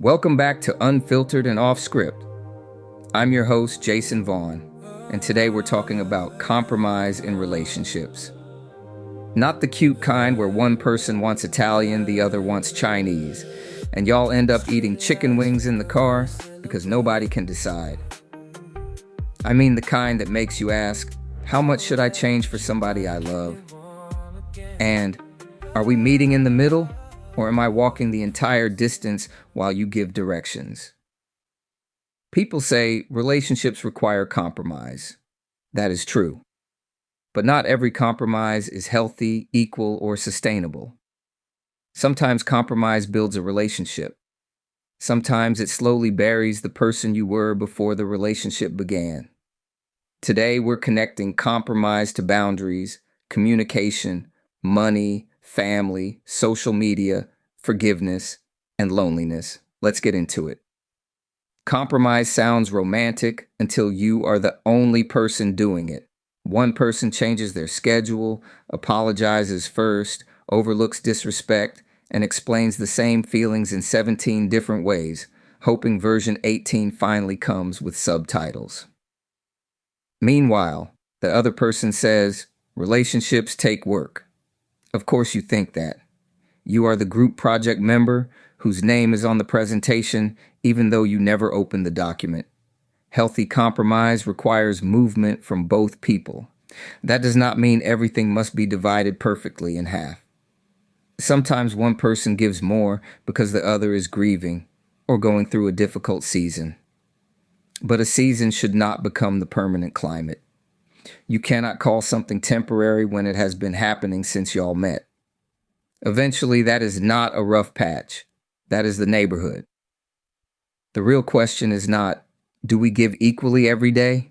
Welcome back to Unfiltered and Off Script. I'm your host, Jason Vaughn, and today we're talking about compromise in relationships. Not the cute kind where one person wants Italian, the other wants Chinese, and y'all end up eating chicken wings in the car because nobody can decide. I mean the kind that makes you ask, how much should I change for somebody I love? And, are we meeting in the middle? Or am I walking the entire distance while you give directions? People say relationships require compromise. That is true. But not every compromise is healthy, equal, or sustainable. Sometimes compromise builds a relationship. Sometimes it slowly buries the person you were before the relationship began. Today, we're connecting compromise to boundaries, communication, money, family, social media, forgiveness, and loneliness. Let's get into it. Compromise sounds romantic until you are the only person doing it. One person changes their schedule, apologizes first, overlooks disrespect, and explains the same feelings in 17 different ways, hoping version 18 finally comes with subtitles. Meanwhile, the other person says, relationships take work. Of course you think that. You are the group project member whose name is on the presentation, even though you never opened the document. Healthy compromise requires movement from both people. That does not mean everything must be divided perfectly in half. Sometimes one person gives more because the other is grieving or going through a difficult season. But a season should not become the permanent climate. You cannot call something temporary when it has been happening since y'all met. Eventually, that is not a rough patch. That is the neighborhood. The real question is not, do we give equally every day?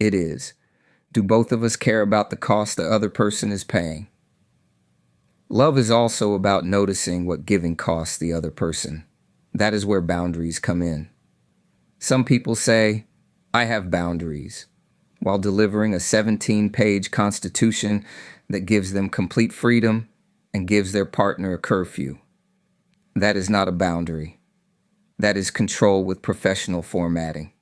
It is, do both of us care about the cost the other person is paying? Love is also about noticing what giving costs the other person. That is where boundaries come in. Some people say, I have boundaries, while delivering a 17-page constitution that gives them complete freedom and gives their partner a curfew. That is not a boundary. That is control with professional formatting.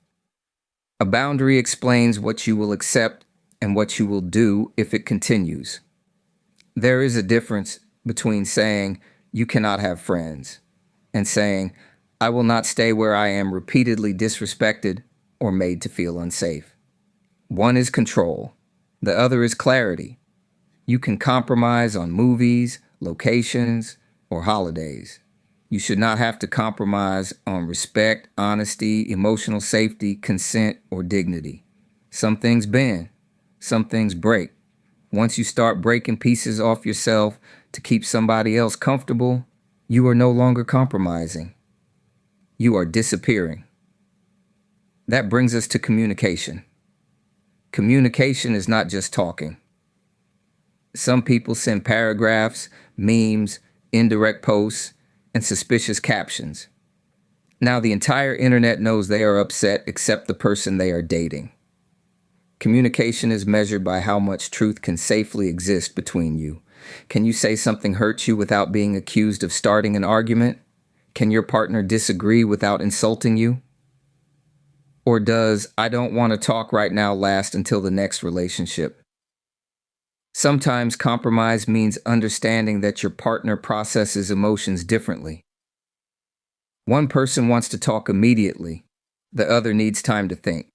A boundary explains what you will accept and what you will do if it continues. There is a difference between saying, you cannot have friends, and saying, I will not stay where I am repeatedly disrespected or made to feel unsafe. One is control. The other is clarity. You can compromise on movies, locations, or holidays. You should not have to compromise on respect, honesty, emotional safety, consent, or dignity. Some things bend. Some things break. Once you start breaking pieces off yourself to keep somebody else comfortable, you are no longer compromising. You are disappearing. That brings us to communication. Communication is not just talking. Some people send paragraphs, memes, indirect posts, and suspicious captions. Now the entire internet knows they are upset except the person they are dating. Communication is measured by how much truth can safely exist between you. Can you say something hurts you without being accused of starting an argument? Can your partner disagree without insulting you? Or does I don't want to talk right now last until the next relationship? Sometimes compromise means understanding that your partner processes emotions differently. One person wants to talk immediately. The other needs time to think.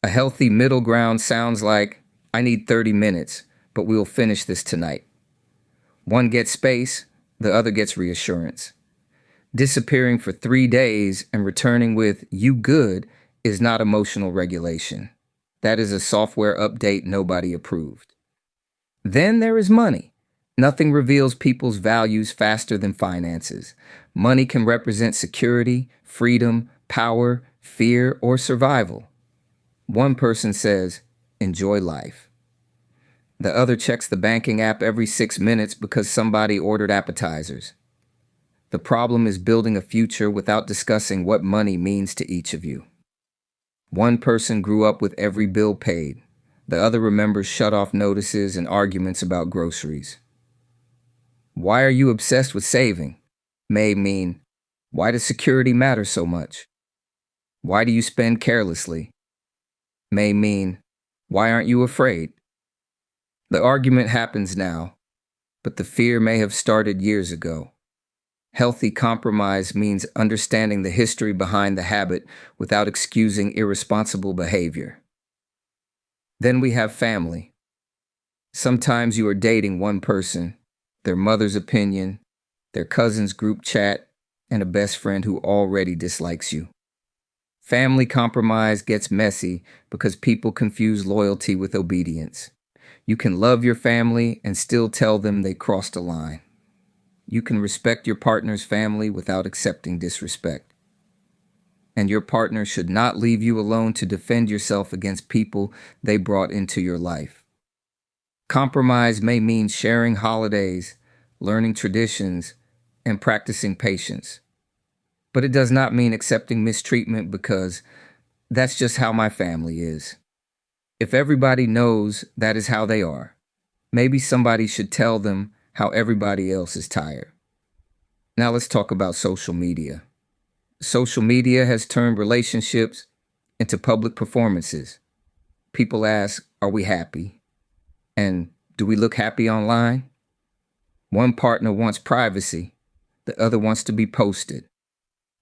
A healthy middle ground sounds like, I need 30 minutes, but we'll finish this tonight. One gets space, the other gets reassurance. Disappearing for 3 days and returning with, you good, is not emotional regulation. That is a software update nobody approved. Then there is money. Nothing reveals people's values faster than finances. Money can represent security, freedom, power, fear, or survival. One person says, enjoy life. The other checks the banking app every 6 minutes because somebody ordered appetizers. The problem is building a future without discussing what money means to each of you. One person grew up with every bill paid. The other remembers shut-off notices and arguments about groceries. Why are you obsessed with saving? May mean, Why does security matter so much? Why do you spend carelessly? May mean, why aren't you afraid? The argument happens now, but the fear may have started years ago. Healthy compromise means understanding the history behind the habit without excusing irresponsible behavior. Then we have family. Sometimes you are dating one person, their mother's opinion, their cousin's group chat, and a best friend who already dislikes you. Family compromise gets messy because people confuse loyalty with obedience. You can love your family and still tell them they crossed a line. You can respect your partner's family without accepting disrespect. And your partner should not leave you alone to defend yourself against people they brought into your life. Compromise may mean sharing holidays, learning traditions, and practicing patience. But it does not mean accepting mistreatment because that's just how my family is. If everybody knows that is how they are, maybe somebody should tell them how everybody else is tired. Now let's talk about social media. Social media has turned relationships into public performances. People ask, are we happy? And do we look happy online? One partner wants privacy. The other wants to be posted.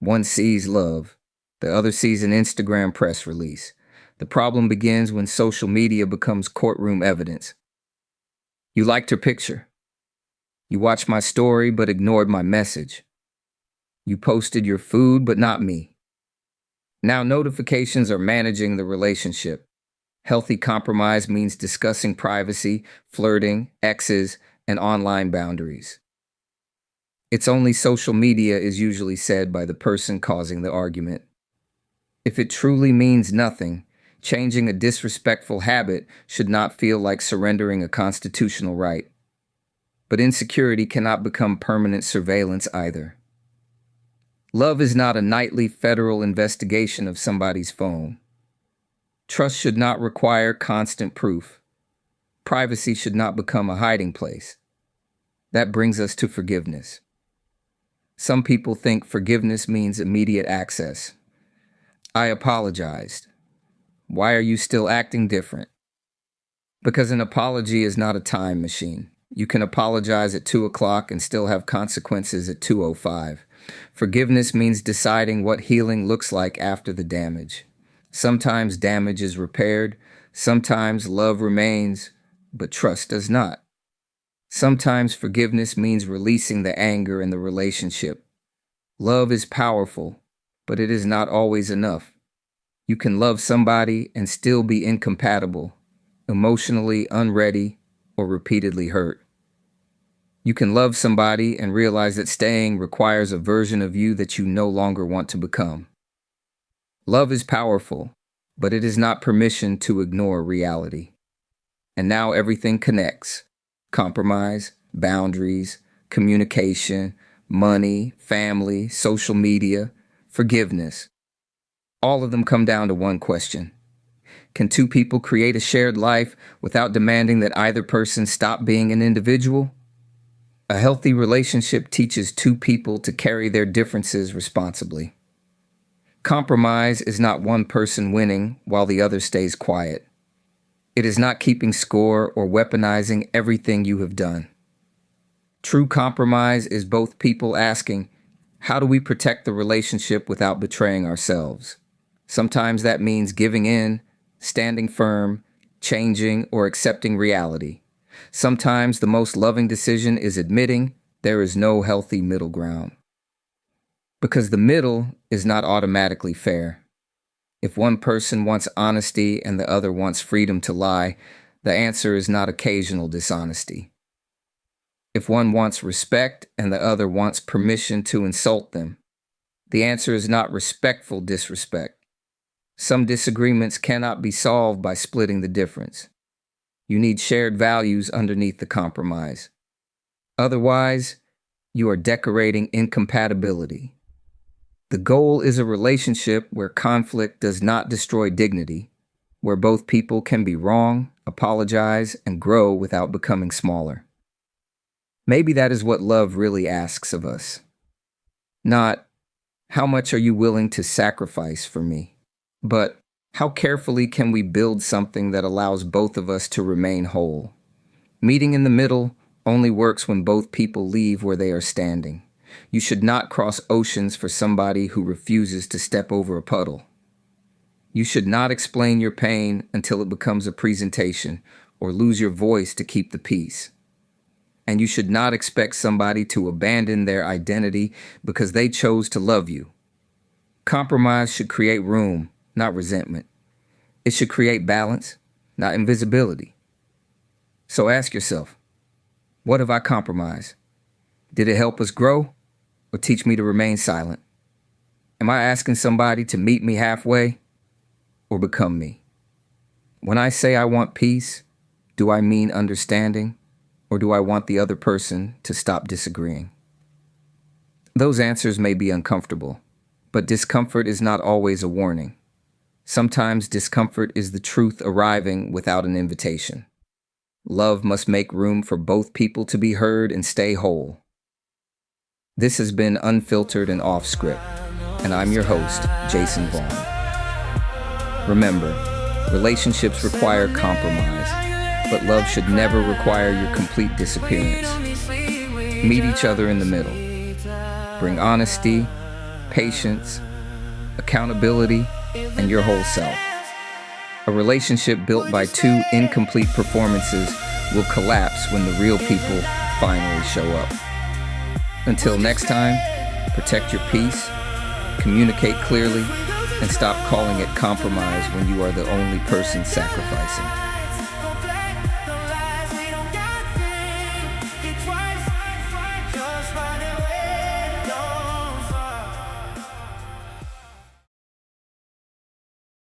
One sees love. The other sees an Instagram press release. The problem begins when social media becomes courtroom evidence. You liked her picture. You watched my story but ignored my message. You posted your food but not me. Now notifications are managing the relationship. Healthy compromise means discussing privacy, flirting, exes, and online boundaries. It's only social media is usually said by the person causing the argument. If it truly means nothing, changing a disrespectful habit should not feel like surrendering a constitutional right. But insecurity cannot become permanent surveillance either. Love is not a nightly federal investigation of somebody's phone. Trust should not require constant proof. Privacy should not become a hiding place. That brings us to forgiveness. Some people think forgiveness means immediate access. I apologized. Why are you still acting different? Because an apology is not a time machine. You can apologize at 2 o'clock and still have consequences at 2:05. Forgiveness means deciding what healing looks like after the damage. Sometimes damage is repaired. Sometimes love remains, but trust does not. Sometimes forgiveness means releasing the anger in the relationship. Love is powerful, but it is not always enough. You can love somebody and still be incompatible, emotionally unready, or repeatedly hurt. You can love somebody and realize that staying requires a version of you that you no longer want to become. Love is powerful, but it is not permission to ignore reality. And now everything connects. Compromise, boundaries, communication, money, family, social media, forgiveness. All of them come down to one question. Can two people create a shared life without demanding that either person stop being an individual? A healthy relationship teaches two people to carry their differences responsibly. Compromise is not one person winning while the other stays quiet. It is not keeping score or weaponizing everything you have done. True compromise is both people asking, how do we protect the relationship without betraying ourselves? Sometimes that means giving in, standing firm, changing, or accepting reality. Sometimes the most loving decision is admitting there is no healthy middle ground. Because the middle is not automatically fair. If one person wants honesty and the other wants freedom to lie, the answer is not occasional dishonesty. If one wants respect and the other wants permission to insult them, the answer is not respectful disrespect. Some disagreements cannot be solved by splitting the difference. You need shared values underneath the compromise. Otherwise, you are decorating incompatibility. The goal is a relationship where conflict does not destroy dignity, where both people can be wrong, apologize, and grow without becoming smaller. Maybe that is what love really asks of us. Not, How much are you willing to sacrifice for me? But how carefully can we build something that allows both of us to remain whole? Meeting in the middle only works when both people leave where they are standing. You should not cross oceans for somebody who refuses to step over a puddle. You should not explain your pain until it becomes a presentation or lose your voice to keep the peace. And you should not expect somebody to abandon their identity because they chose to love you. Compromise should create room, not resentment. It should create balance, not invisibility. So ask yourself, what have I compromised? Did it help us grow or teach me to remain silent? Am I asking somebody to meet me halfway or become me? When I say I want peace, do I mean understanding, or do I want the other person to stop disagreeing? Those answers may be uncomfortable, but discomfort is not always a warning. Sometimes discomfort is the truth arriving without an invitation. Love must make room for both people to be heard and stay whole. This has been Unfiltered and Off Script, and I'm your host, Jason Vaughn. Remember, relationships require compromise, but love should never require your complete disappearance. Meet each other in the middle. Bring honesty, patience, accountability, and your whole self. A relationship built by two incomplete performances will collapse when the real people finally show up. Until next time, protect your peace, communicate clearly, and stop calling it compromise when you are the only person sacrificing.